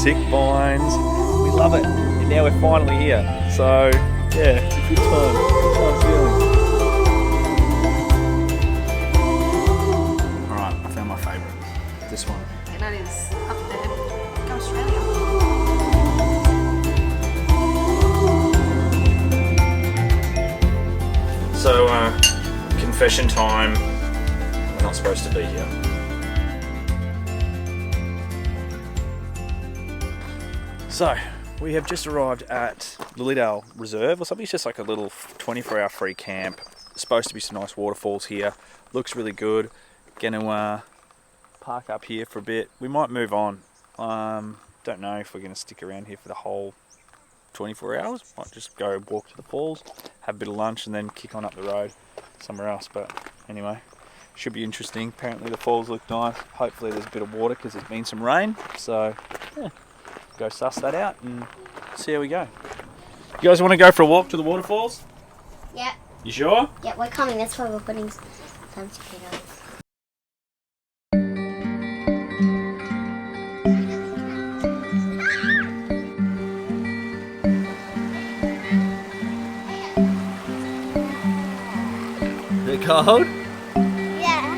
sick vines. We love it. And now we're finally here. So, yeah, it's a good time. Good time feeling. Alright, I found my favourite. This one. And that is up there. Go Australia. So, confession time. We're not supposed to be here. So, we have just arrived at Lilydale Reserve or something. It's just like a little 24-hour free camp. Supposed to be some nice waterfalls here. Looks really good. Gonna park up here for a bit. We might move on. Don't know if we're gonna stick around here for the whole 24 hours. Might just go walk to the falls, have a bit of lunch, and then kick on up the road somewhere else. But anyway, should be interesting. Apparently the falls look nice. Hopefully there's a bit of water because there's been some rain. So yeah, go suss that out and see how we go. You guys want to go for a walk to the waterfalls? Yeah. You sure? Yeah, we're coming. That's why we're putting some potatoes. Is it cold? Yeah.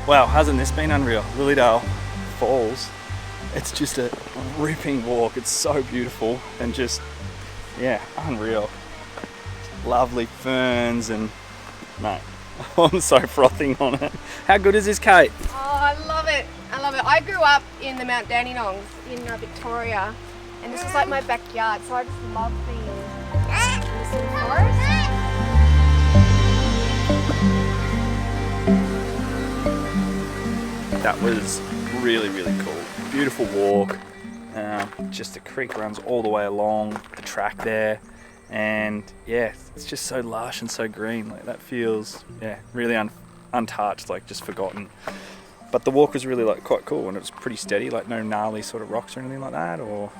Wow, hasn't this been unreal? Lilydale Falls. It's just a ripping walk. It's so beautiful and just, yeah, unreal. Lovely ferns and, mate, I'm so frothing on it. How good is this, Kate? Oh, I love it. I love it. I grew up in the Mount Dandenongs in Victoria, and this was like my backyard, so I just love being in this little forest. That was really, really cool. Beautiful walk. Just the creek runs all the way along the track there. And yeah, it's just so lush and so green. Like that feels, yeah, really untouched, like just forgotten. But the walk was really like quite cool and it was pretty steady, like no gnarly sort of rocks or anything like that, or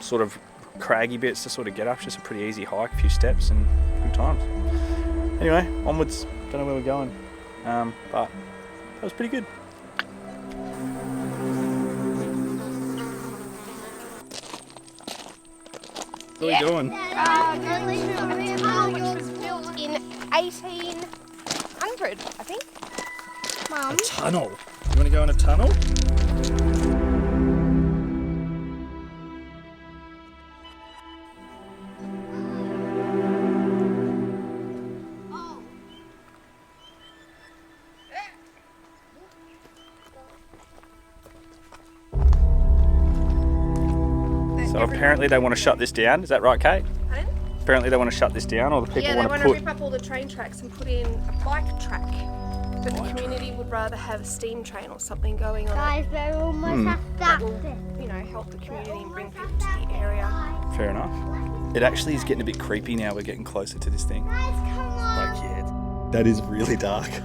sort of craggy bits to sort of get up. Just a pretty easy hike, a few steps and good times. Anyway, onwards. Don't know where we're going, but that was pretty good. What are you doing? Which was built in 1800, I think. Mum. A tunnel. You want to go in a tunnel? So apparently they want to shut this down. Is that right, Kate? Pardon? Apparently they want to shut this down, or the people Yeah, they want want to to rip up all the train tracks and put in a bike track. But the community would rather have a steam train or something going on. Guys, we're almost at That that. will, you know, help the community and bring people to the area. Fair enough. It actually is getting a bit creepy now. We're getting closer to this thing. Guys, come on. Like, yeah, that is really dark. Guys,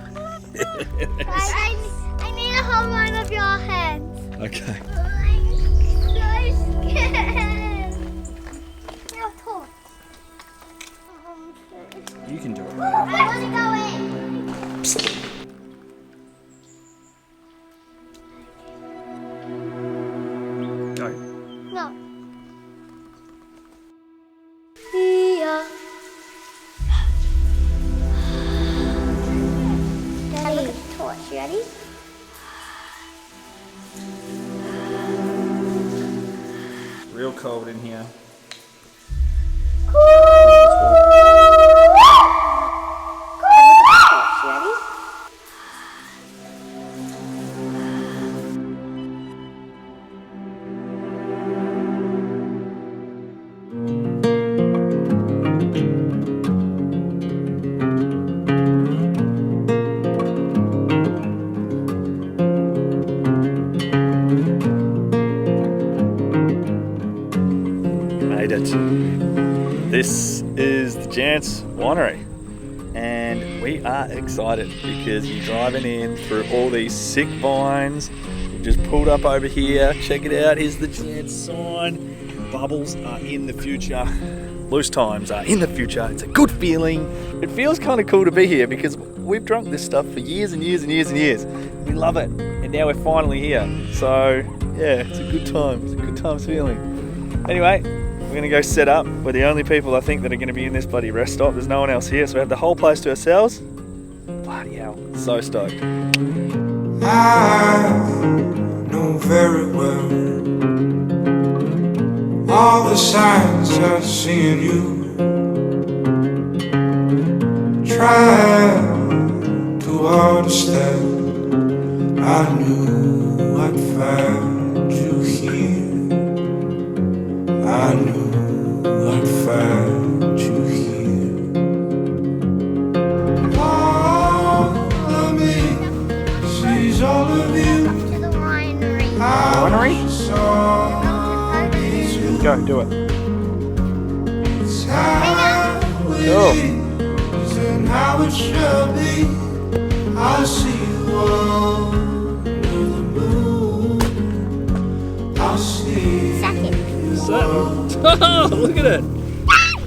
I need to hold one of your hands. Okay. I'm so scared. Your torch. You can do it. I want to go in. Go. No. Yeah. Daddy, look at the torch. You ready? Real cold in here. Made it. This is the Jansz Winery, and we are excited because you're driving in through all these sick vines. We've just pulled up over here. Check it out. Here's the Jansz sign. Bubbles are in the future. Loose times are in the future. It's a good feeling. It feels kind of cool to be here because we've drunk this stuff for years and years and years and years. We love it, and now we're finally here. So yeah, it's a good time. It's a good times feeling. Anyway, we're going to go set up. We're the only people I think that are going to be in this bloody rest stop. There's no one else here, so we have the whole place to ourselves. Bloody hell, so stoked. I know very well all the signs I see in you. Try to understand. I knew I'd find you here. I knew I'd find you here. All of me sees all of you. To the winery. Winery? Go, do it. It's how it Cool. is and how it should be. I'll see you all under the moon. I'll see Second. Oh, look at it.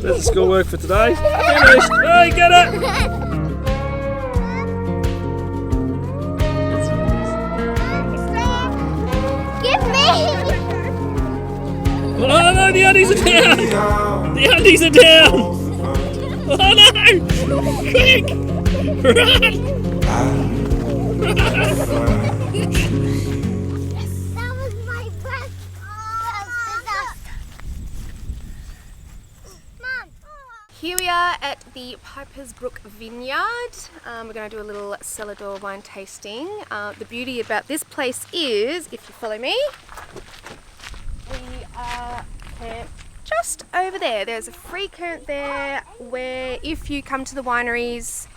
That's the schoolwork for today. Finished. Hey, get it. Give me. Oh no, the undies are down. The undies are down. Oh no. Quick. Run. That was my breath. Mom. Here we are at the Pipers Brook Vineyard. We're going to do a little cellar door wine tasting. The beauty about this place is, if you follow me, we are camped just over there. There's a free camp there where if you come to the wineries,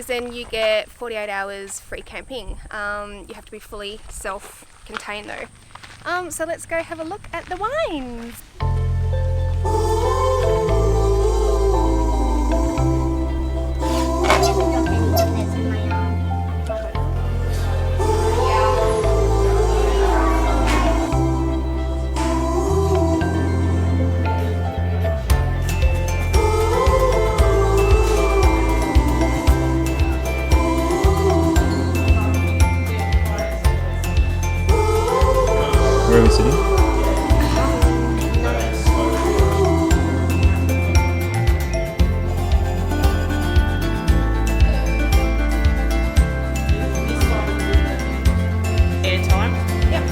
then you get 48 hours free camping. You have to be fully self-contained though. So let's go have a look at the wines. Where are we sitting? Airtime. Yep.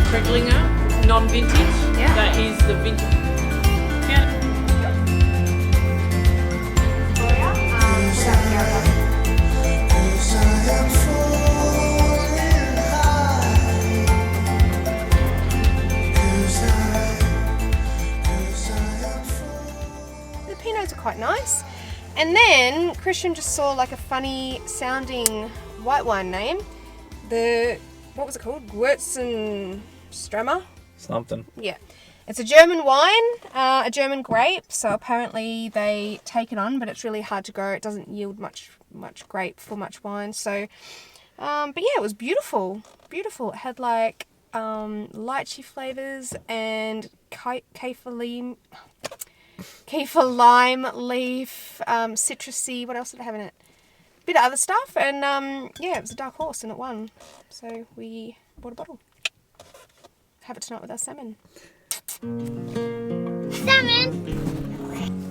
Krecklinger, non-vintage. Yeah. That is the vintage. Yeah. Cause I am falling high. Cause I am falling. The Pinots are quite nice. And then Christian just saw like a funny sounding white wine name. What was it called? Gewürztraminer? Something. Yeah. It's a German wine, a German grape. So apparently they take it on, but it's really hard to grow. It doesn't yield much grape for much wine. So, but yeah, it was beautiful. Beautiful. It had like lychee flavors and kaffir lime leaf, citrusy. What else did I have in it? A bit of other stuff, and yeah, it was a dark horse and it won. So we bought a bottle. Have it tonight with our salmon. Salmon.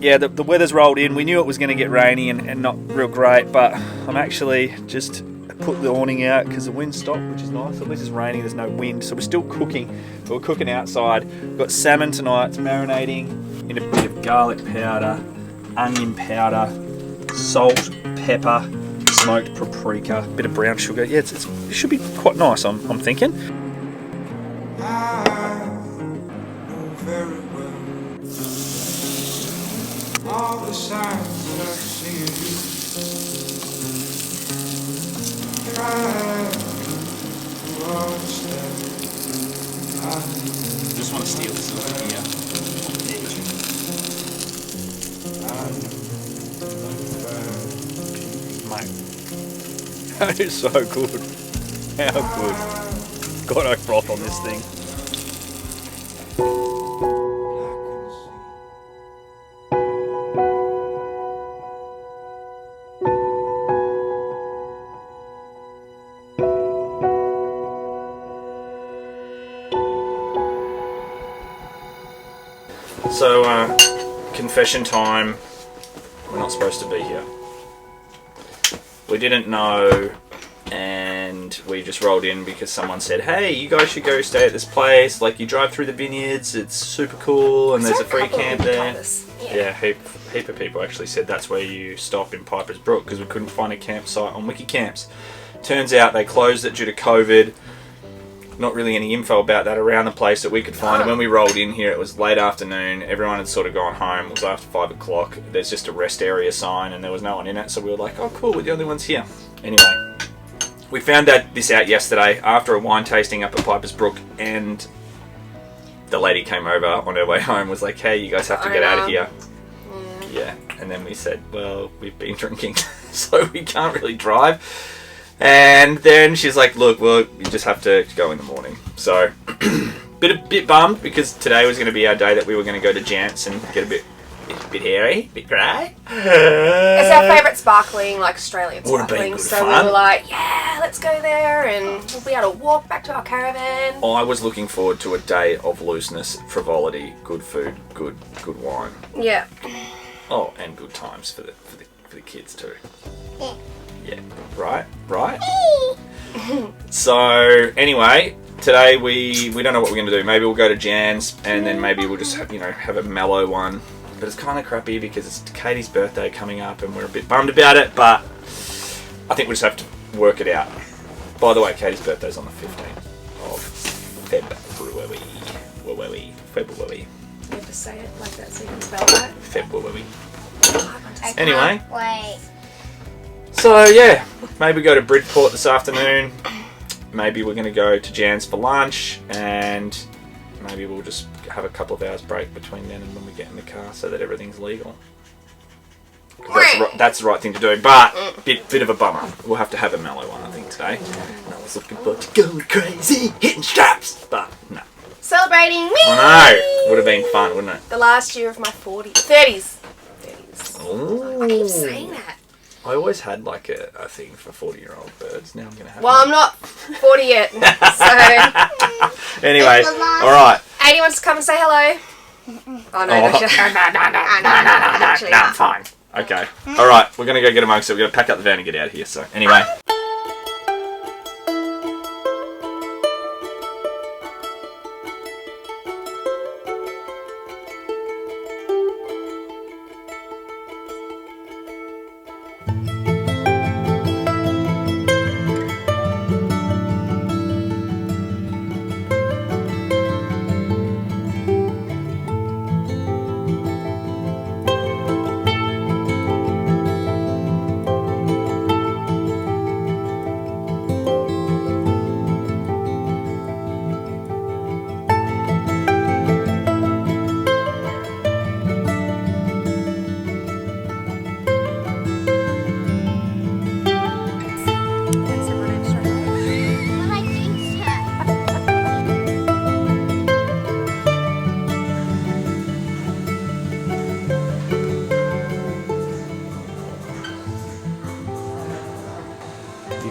Yeah, the weather's rolled in. We knew it was going to get rainy and not real great, but I'm actually just put the awning out because the wind stopped, which is nice. At least it's raining, there's no wind, so we're still cooking. But we're cooking outside. We've got salmon tonight. It's marinating in a bit of garlic powder, onion powder, salt, pepper, smoked paprika, a bit of brown sugar. Yeah, it should be quite nice, I'm thinking. I know very well all the signs I've seen you. Try to understand. Just want to steal this over here. Mate, that is so good. How good. Got no broth on this thing. So, confession time. We're not supposed to be here. We didn't know, and we just rolled in because someone said, hey, you guys should go stay at this place. Like, you drive through the vineyards, it's super cool, and there's a free camp there. Yeah, heap of people actually said that's where you stop in Pipers Brook because we couldn't find a campsite on Wiki Camps. Turns out they closed it due to COVID. Not really any info about that around the place that we could find. And when we rolled in here, it was late afternoon. Everyone had sort of gone home. It was after 5 o'clock. There's just a rest area sign and there was no one in it. So we were like, oh cool, we're the only ones here. Anyway, we found this out yesterday after a wine tasting up at Pipers Brook, and the lady came over on her way home, was like, hey, you guys have to get out of here. Yeah, and then we said, well, we've been drinking, so we can't really drive. And then she's like, look, well, you just have to go in the morning. So, bit bummed because today was going to be our day that we were going to go to Jansz and get a bit hairy, a bit grey. It's our favourite sparkling, like Australian Would have been sparkling. good So fun. we were like, yeah, let's go there and we'll be able to walk back to our caravan. I was looking forward to a day of looseness, frivolity, good food, good wine. Yeah. Oh, and good times for the kids too. Yeah. Yeah, right. So anyway, today we don't know what we're going to do. Maybe we'll go to Jansz and then maybe we'll just have a mellow one. But it's kind of crappy because it's Katie's birthday coming up and we're a bit bummed about it. But I think we just have to work it out. By the way, Katie's birthday's on the 15th of February. February. You have to say it like that so you can spell that. February. I Anyway. can't wait. So yeah, maybe go to Bridport this afternoon. Maybe we're going to go to Jansz for lunch, and maybe we'll just have a couple of hours break between then and when we get in the car, so that everything's legal. 'Cause that's the right thing to do. But bit of a bummer. We'll have to have a mellow one, I think, today. And I was looking forward to going crazy, hitting straps, but no. Celebrating me! I know. Would have been fun, wouldn't it? The last year of my 30s. Ooh. I keep saying that. I always had like a thing for 40-year-old birds. Now I'm going to have Well, I'm not 40 yet, so... Anyway, alright. 80 wants to come and say hello. Oh, no, No, I'm fine. Okay. Alright, we're going to go get amongst it. We're going to pack up the van and get out of here. So, anyway.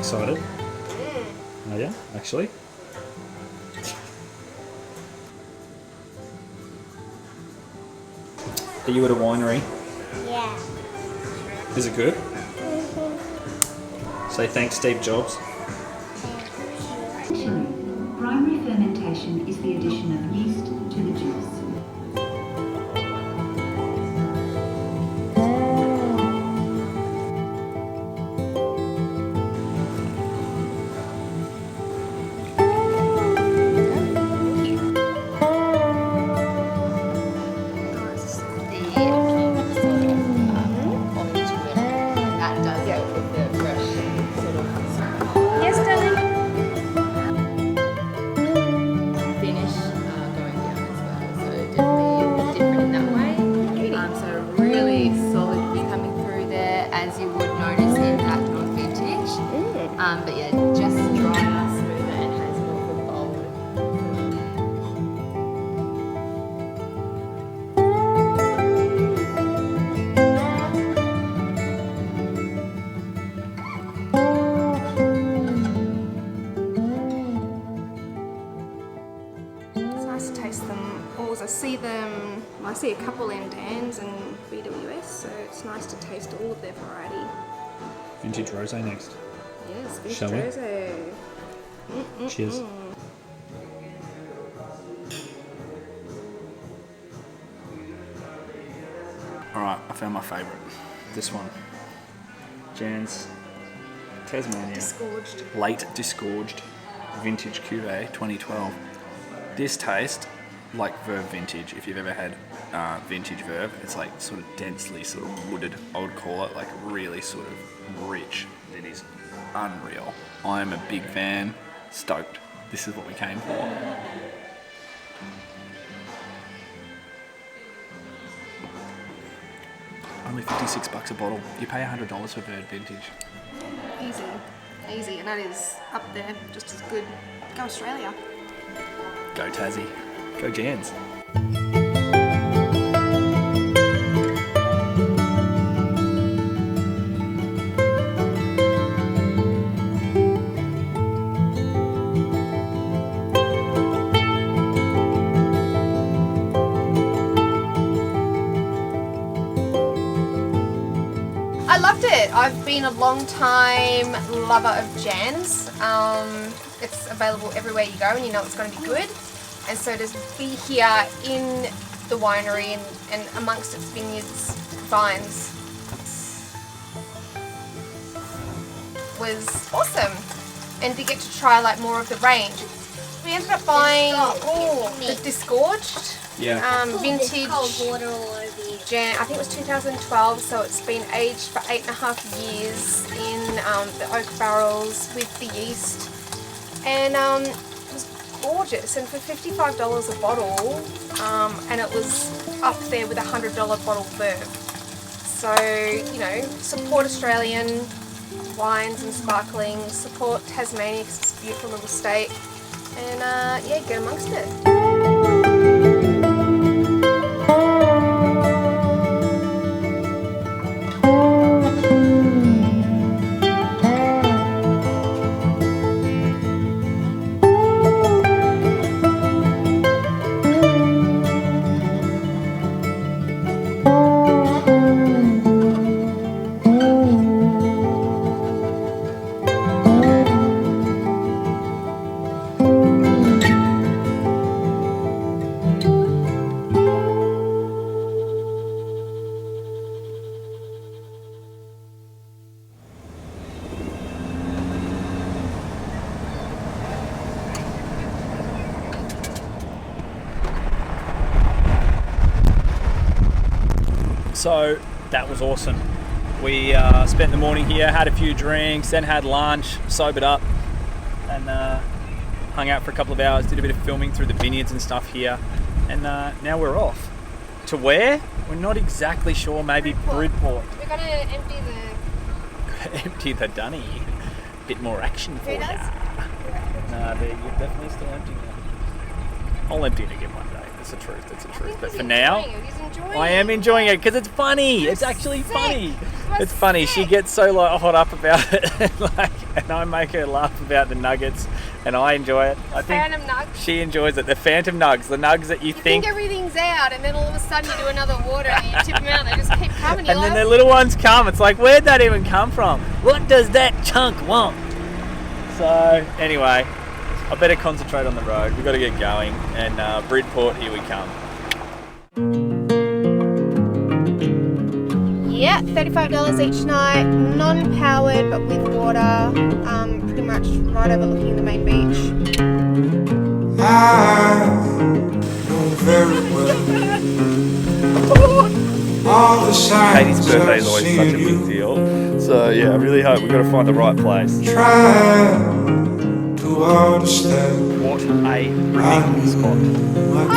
excited? Are you, actually? Are you at a winery? Yeah. Is it good? Say thanks, Steve Jobs. Primary fermentation is the addition of yeast to the juice. Yes, darling. Finish going down as well, so definitely different in that way. So really solid coming through there, as you would notice in that non-vintage. But yeah, just drier, smoother, and has more of a bold. It's nice to taste them all. I see them, I see a couple in Dan's and BWS, so it's nice to taste all of their variety. Vintage rosé next. Yes, vintage Shall we? rosé. Cheers. Alright, I found my favourite. This one. Jansz Tasmania. Disgorged. Late Disgorged Vintage Cuvée 2012. This tastes like Verve Vintage. If you've ever had vintage Verve, it's like sort of densely sort of wooded, I would call it, like really sort of rich. It is unreal. I am a big fan. Stoked. This is what we came for. Only $56 a bottle. You pay $100 for Verve Vintage. Easy. Easy, and that is up there, just as good. Go Australia. Go Tassie. Go Jansz. I loved it. I've been a long time lover of Jansz. It's available everywhere you go and you know it's going to be good. And so to be here in the winery and amongst its vineyards, vines, was awesome. And to get to try like more of the range. We ended up buying the Disgorged vintage Cold water all over you. I think it was 2012, so it's been aged for 8.5 years in the oak barrels with the yeast, and it was gorgeous. And for $55 a bottle, and it was up there with a $100 bottle Verve. So you know, support Australian wines and sparkling, support Tasmania because it's a beautiful little state, and yeah, get amongst it. So that was awesome. We spent the morning here, had a few drinks, then had lunch, sobered up, and hung out for a couple of hours, did a bit of filming through the vineyards and stuff here, and now we're off. To where? We're not exactly sure, maybe Bridport. We're going to empty the... Empty the dunny. Bit more action for Who you. does? Nah, you're definitely still emptying it. I'll empty it again one day. That's the truth, that's the truth. But for now, I am enjoying it because it's funny. It's actually funny. It's funny, she gets so like hot up about it, and I make her laugh about the nuggets, and I enjoy it. I think Phantom nugs. she enjoys it. The phantom nugs, the nugs that you You think, think everything's out, and then all of a sudden you do another water and you tip them out, and they just keep coming. and then the little ones come. It's like, where'd that even come from? What does that chunk want? So anyway, I better concentrate on the road. We've got to get going, and Bridport, here we come. Yeah, $35 each night, non-powered but with water, pretty much right overlooking the main beach. I know very well all the signs Katie's birthday is I've always seen such a big you deal. So yeah, I really hope we've got to find the right place. try to understand. What a ridiculous spot. What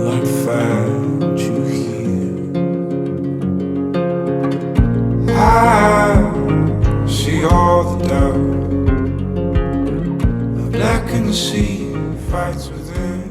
I found you here. I see all the doubt. A black and sea fights within.